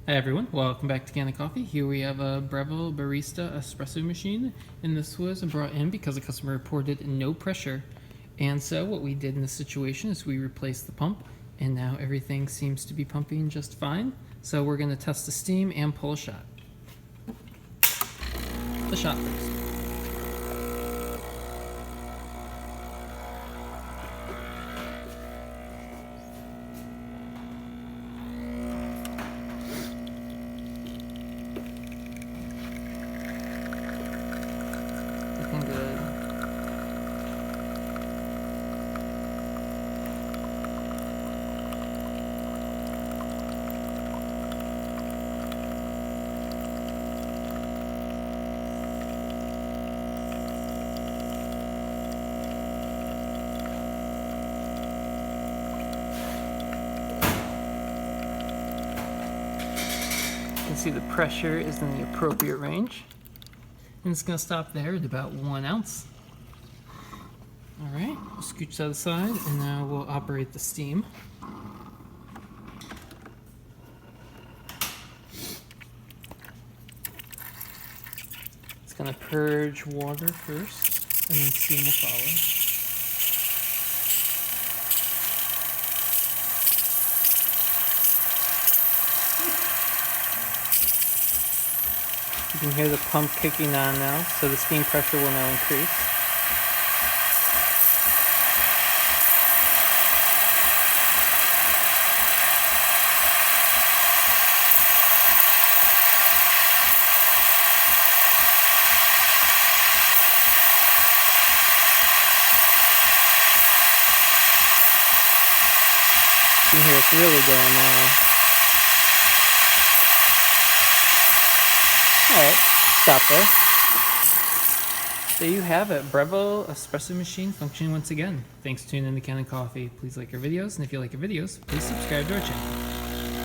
Hi everyone, welcome back to Kanen Coffee. Here we have a Breville Barista espresso machine, and this was brought in because the customer reported no pressure. And so what we did in this situation is we replaced the pump, and now everything seems to be pumping just fine. So we're going to test the steam and pull a shot. The shot first. Looking good. You can see the pressure is in the appropriate range. And it's going to stop there at about 1 ounce. Alright, we'll scooch that aside, and now we'll operate the steam. It's going to purge water first, and then steam will follow. You can hear the pump kicking on now, so the steam pressure will now increase. You can hear it's really going now. Alright, stop there. There you have it, Breville espresso machine functioning once again. Thanks for tuning in to Kanen Coffee. Please like our videos, and if you like our videos, please subscribe to our channel.